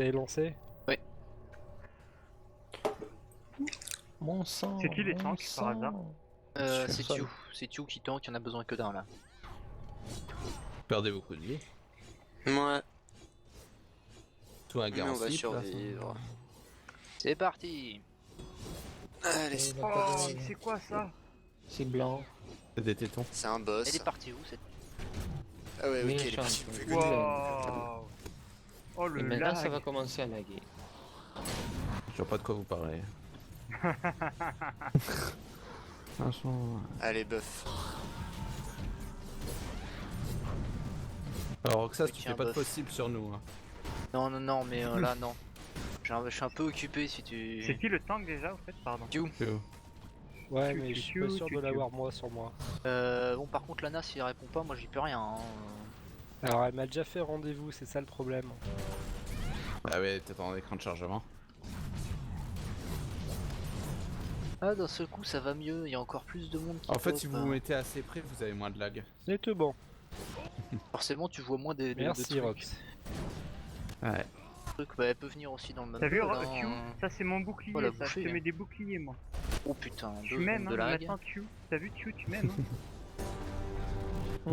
T'avais lancé? Ouais. Mon sang. C'est qui les mon tanks, par hasard? C'est Seul. Tue. C'est Tue qui tank, il y en a besoin que d'un là. Perdez beaucoup de vie. Ouais, Tout un mais gars en on va slip, là. survivre. C'est parti. Allez, Oh, c'est quoi ça? C'est blanc. C'est des tétons. c'est un boss. Elle est partie où cette... Ah ouais, ok, Méchant. elle est partie. Wow. Oh le Et maintenant, ça lag. va commencer à laguer. Je vois pas de quoi vous parlez. Franchement. Allez, buff. Alors, Roxas, Avec tu un fais pas de buff. possible sur nous. Hein. Non, mais là, non. Je suis un peu occupé si tu... C'est qui le tank déjà, au fait? Pardon. Ouais, Tu, mais tu, je suis pas tu, sûr tu, de tu. l'avoir moi sur moi. Bon, par contre, Lana, s'il répond pas, moi j'y peux rien. Hein. Alors, elle m'a déjà fait rendez-vous, c'est ça le problème. Ah ouais, t'es en écran de chargement. Ah, d'un seul coup, ça va mieux, il y a encore plus de monde qui En fait, pop, si vous vous mettez assez près, vous avez moins de lag. C'est tout bon. Forcément, tu vois moins de Merci, trucs. Rox. Ouais. Bah, elle peut venir aussi dans le même T'as vu, mode, hein. Q? Ça c'est mon bouclier, Oh, la ça. bouffée, Je te hein. mets des boucliers, moi. Oh putain, Tu 2 m'aimes, secondes de hein, lag. maintenant Q. T'as vu Q, tu m'aimes, hein.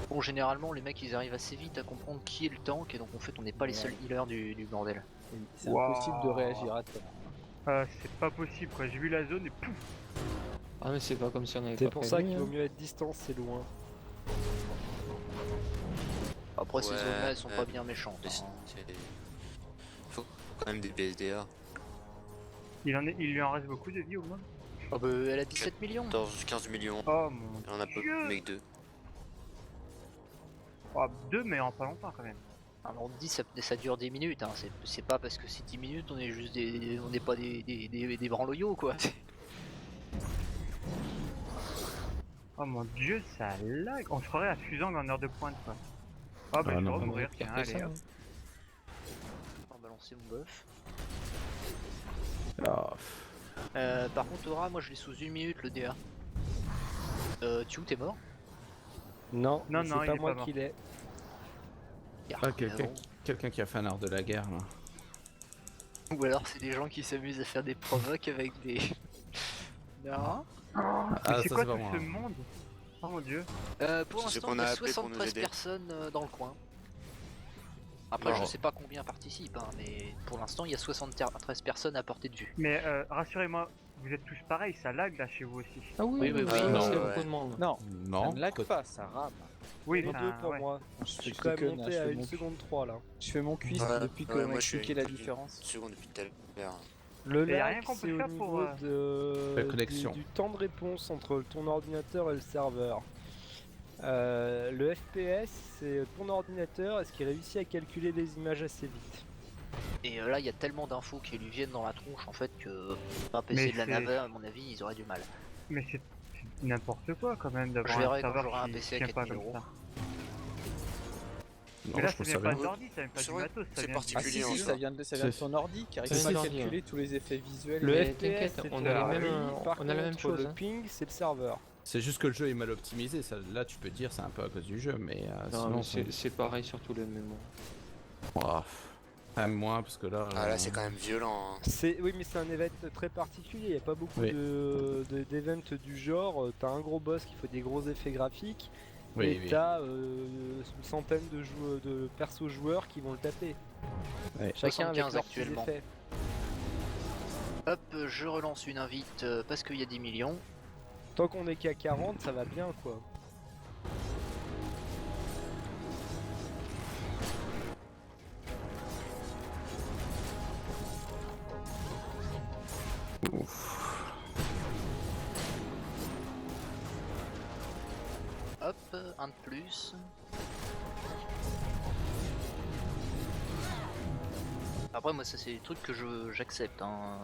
Bon, généralement, les mecs ils arrivent assez vite à comprendre qui est le tank, et donc en fait, on n'est pas les seuls healers du bordel. C'est Wow. impossible de réagir à temps. C'est pas possible, quoi. J'ai vu la zone et pouf. Ah, mais c'est pas comme si on avait C'est pas pour ça prévenu, qu'il vaut hein. mieux être distance, c'est loin. Après, ces Ouais, zones-là, elles sont ouais. pas bien méchantes. C'est- Hein. Faut quand même des BSDA. Il lui en reste beaucoup de vie au moins. Ah bah, elle a 17 millions. 14-15 millions. Oh mon Et on a peu Dieu. mec 2. Oh, 2 mais en pas longtemps quand même. Alors, on te dit ça dure 10 minutes, hein. C'est pas parce que c'est 10 minutes, on est juste on n'est pas des brands loyaux, quoi. Oh mon dieu, ça lag. On se croirait à Fusang en heure de pointe quoi. Ah bah Ah je non, vais On mourir, aurait tiens, pire que allez ça, hop. hein. On va balancer mon buff. Ah, Par contre, Aura, moi je l'ai sous 1 minute le DA. Tue, t'es mort? Non, Non, mais non, c'est il pas est moi pas qui l'ai. Ah, quelqu'un qui a fait un art de la guerre, là. Ou alors c'est des gens qui s'amusent à faire des provoques avec des... Non. Ah, Mais c'est ça quoi c'est pas tout moi. ce monde? Oh mon dieu. Pour C'est ce l'instant, qu'on il y a a appelé pour nous 73 aider. personnes dans le coin. Après, Non. je sais pas combien participent, hein, mais pour l'instant, il y a 73 personnes à portée de vue. Mais rassurez-moi, vous êtes tous pareils, ça lag là chez vous aussi. Ah oui, Oui, oui, oui, oui, oui. parce qu'il y a Non, beaucoup ouais. de monde. Non, Non. ça ne lag pas, ça rame. Oui, Les enfin, deux pour ouais. moi. Je Je fais suis que quand même que- monté je à fais 1 mon- seconde 3 là. Je fais mon cuisse Ouais. depuis Ouais, qu'on moi, m'a je suis expliqué la depuis- différence. Seconde depuis tout à l'heure. Le Et y a rien lag, qu'on peut c'est au faire pour, niveau de... La connexion. du temps de réponse entre ton ordinateur et le serveur. Le FPS, c'est ton ordinateur, est-ce qu'il réussit à calculer les images assez vite? Et là, il y a tellement d'infos qui lui viennent dans la tronche en fait que un PC Mais de la c'est- navette, à mon avis, ils auraient du mal. Mais c'est n'importe quoi quand même Je d'avoir verrai un quand serveur j'aurai un qui PC à tient pas 4000 comme euros. ça. Non, Mais là, je ça trouve vient ça pas bien. d'ordi, ça vient pas Sur du eux, matos, ça c'est vient parti. Ah si, Particulier, si, encore. ça vient de ton ordi qui arrive C'est pas à ça. calculer tous les effets visuels. Le Mais FPS, t'inquiète, c'est on le a les mêmes- RI, par on a la même contre, chose, le hein. ping, c'est le serveur. C'est juste que le jeu est mal optimisé. Ça, là, tu peux dire c'est un peu à cause du jeu, mais Non, sinon, mais c'est pareil sur tous les mémoires. Ouah, quand même moins parce que là. Ah là, c'est quand même violent. Hein. Oui, mais c'est un event très particulier, il n'y a pas beaucoup Oui. d'events du genre. T'as un gros boss qui fait des gros effets graphiques, Oui, et oui. t'as une centaine de persos joueurs qui vont le taper. Ouais. Chacun avec 75 leurs petits actuellement. effets. Hop, je relance une invite parce qu'il y a 10 millions. Tant qu'on est qu'à 40, ça va bien quoi. Hop, un de plus. Après, moi, ça, c'est des trucs que j'accepte. Hein.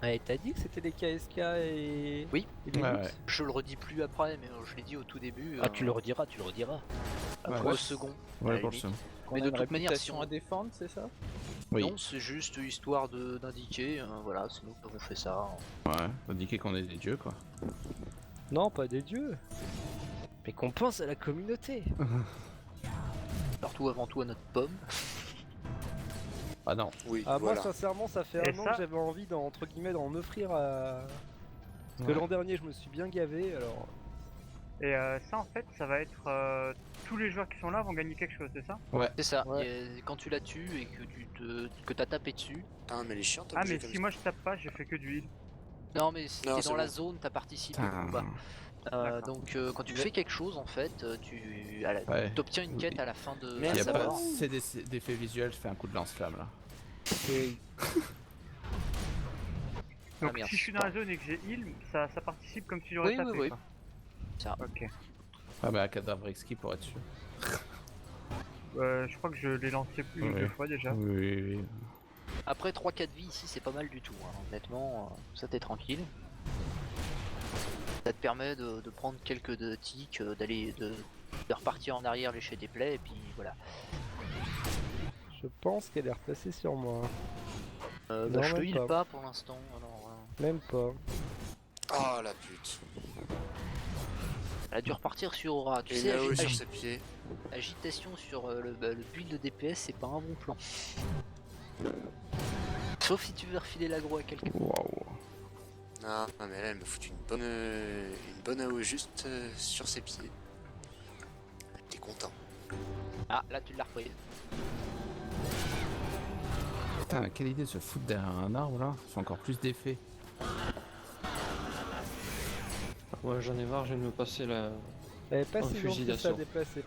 Ouais, t'as dit que c'était des KSK et... Oui. et des Ouais, Lux ouais. Je le redis plus après, mais je l'ai dit au tout début. Ah, tu le rediras, tu le rediras. Pour Ouais. le second. à Ouais, la pour le limite. second. Qu'on Mais a de une toute manière, si réputation on- à défendre, c'est ça? Oui. Non, c'est juste histoire d'indiquer, voilà, c'est nous qui avons fait ça. Ouais, indiquer qu'on est des dieux, quoi. Non, pas des dieux. Mais qu'on pense à la communauté. Surtout avant tout à notre pomme. Ah non. Oui, Ah, voilà. moi, sincèrement, ça fait Et un an ça- que j'avais envie entre guillemets d'en offrir à. Parce que l'an dernier, je me suis bien gavé, alors. Et ça en fait, ça va être tous les joueurs qui sont là vont gagner quelque chose, c'est ça? C'est ça, Ouais. quand tu la tues et que t'as tapé dessus. Putain, mais les chiants, Ah mais si moi je tape pas, j'ai fait que du heal. Non mais si Non, t'es c'est dans la bon. zone, t'as participé Putain. au combat. D'accord. Donc quand tu fais quelque chose en fait, Ouais. t'obtiens une quête à la fin de Mais Il y a sa pas mort. c'est d'effets visuels, je fais un coup de lance-flamme là. Donc merde, si je suis dans la zone et que j'ai heal, ça participe comme si j'aurais Oui, tapé oui, oui. quoi. Ça. Ok. Ah bah un cadavre exquis pour être sûr. Je crois que je l'ai lancé plus de Ouais. 2 fois déjà. Oui. Après 3-4 vies ici c'est pas mal du tout, hein. Honnêtement, ça t'es tranquille. Ça te permet de prendre quelques tics, de repartir en arrière lécher tes plaies et puis voilà. Je pense qu'elle est repassée sur moi. Bah, je te même heal pas pour l'instant, alors Même pas. Oh la pute. elle a dû repartir sur Aura. Tu Et sais, là-haut sur ses pieds. agitation sur le build de DPS c'est pas un bon plan. Sauf si tu veux refiler l'aggro à quelqu'un. Waouh. Non, mais là, elle me fout une bonne AO juste sur ses pieds. T'es content. Ah là tu l'as repris. Putain, quelle idée de se foutre derrière un arbre là. C'est encore plus d'effets. Ouais, j'en ai marre, je vais me passer la. Elle est pas Un si fusil longue que ça à d'assaut. déplacer.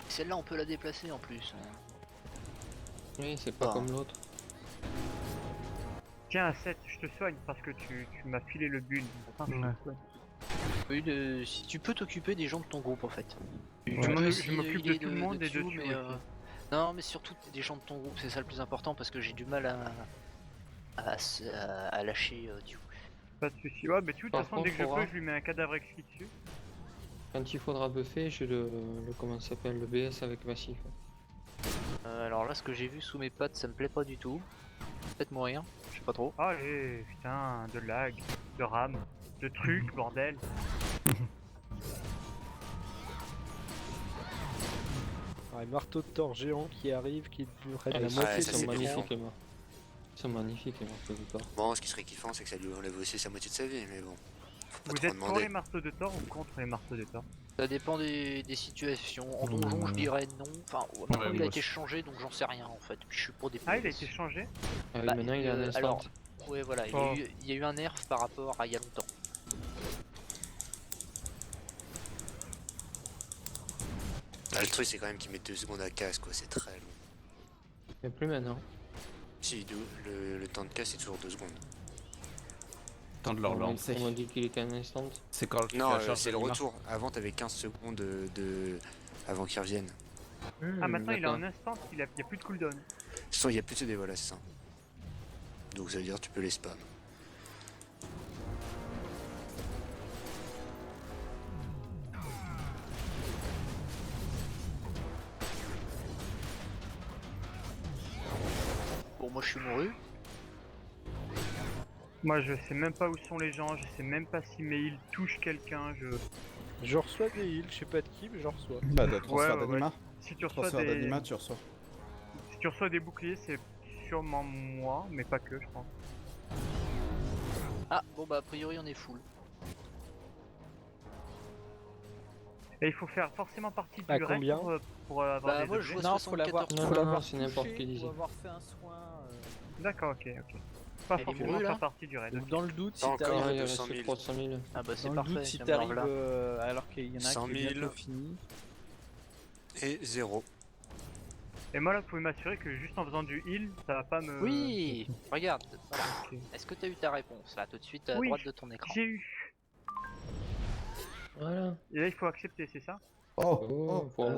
Celle-là on peut la déplacer en plus. Oui, c'est pas Ah. comme l'autre. Tiens 7, je te soigne parce que tu m'as filé le build. Putain, je te soigne. Oui, si tu peux t'occuper des gens de ton groupe en fait. Tu Je peux m'occupe- aussi je m'occupe de healer tout le monde et de Tio, Tio mais, aussi. non, mais surtout des gens de ton groupe, c'est ça le plus important parce que j'ai du mal à lâcher Tio. Pas de soucis. Ouais, mais tu de toute Par façon, dès que je contre, peux, je lui mets un cadavre exquis dessus. Quand il faudra buffer, j'ai le comment ça s'appelle, le BS avec Massif. Alors là, ce que j'ai vu sous mes pattes, ça me plaît pas du tout. Peut-être mourir, je sais pas trop. Allez, putain, de lag, de RAM, de trucs, bordel. Un marteau de Thor géant qui arrive, qui lui prête Ah, la les moitié ouais, de ça, sont c'est son bien. écran. magnifiques, les morts. Ils sont magnifiques, les morceaux de corps. Bon, ce qui serait kiffant, c'est que ça lui enlève aussi sa moitié de sa vie, mais bon. Faut pas Vous trop êtes pour demander. les marteaux de Thor ou contre les marteaux de Thor? Ça dépend des situations. En donjon, je dirais non. Enfin, maintenant Ouais, il a moi été aussi. changé, donc j'en sais rien en fait. Puis je suis pour des Ah, il a PS. été changé? Ah oui, Bah, maintenant il est en instant. alors, ouais, voilà, Oh. il y a eu un nerf par rapport à il y a longtemps. Ah, le truc, c'est quand même qu'il met 2 secondes à casse, quoi. C'est très long. Il n'y a plus maintenant. Si, le temps de casse, c'est toujours 2 secondes. Temps de leur lancer. On m'a dit qu'il était en instant. C'est quand Non, la charge c'est le d'anima. retour. Avant, t'avais 15 secondes avant qu'il revienne. Ah, maintenant il est d'accord. en instant, il y a plus de cooldown. De toute façon, il n'y a plus de CD, voilà, c'est ça. Donc ça veut dire que tu peux les spam. Bon, moi je suis mouru. Moi, je sais même pas où sont les gens, je sais même pas si mes heals touchent quelqu'un, Je reçois des heals, je sais pas de qui, mais j'en reçois. Bah de transfert ouais, d'anima. Si tu reçois Transfert des... d'anima, tu reçois. Si tu reçois des boucliers, c'est sûrement moi, mais pas que, je pense. Ah, bon bah a priori on est full. Et il faut faire forcément partie du À raid combien pour avoir Bah, des moi, objets. je vois Non, faut l'avoir 74. Non, faut non, l'avoir non, c'est n'importe touché, qui disait. faut avoir fait un soin. D'accord, ok, ok. Pas Elle est forcément brûle, là faire partie du raid. Donc dans le doute, si Pas encore, t'arrives Ah, il de 100 reste 000. 300 000. Ah bah c'est dans le parfait, doute, si ça me t'arrives là. alors qu'il y en a un 100 qui est 000. bientôt fini. Et 0. Et moi là, vous pouvez m'assurer que juste en faisant du heal, ça va pas me... Oui, regarde. Voilà. Ok. Est-ce que t'as eu ta réponse là tout de suite à Oui. droite de ton écran? J'ai eu. Voilà. Et là, il faut accepter, c'est ça? Oh, Oh, pour moi,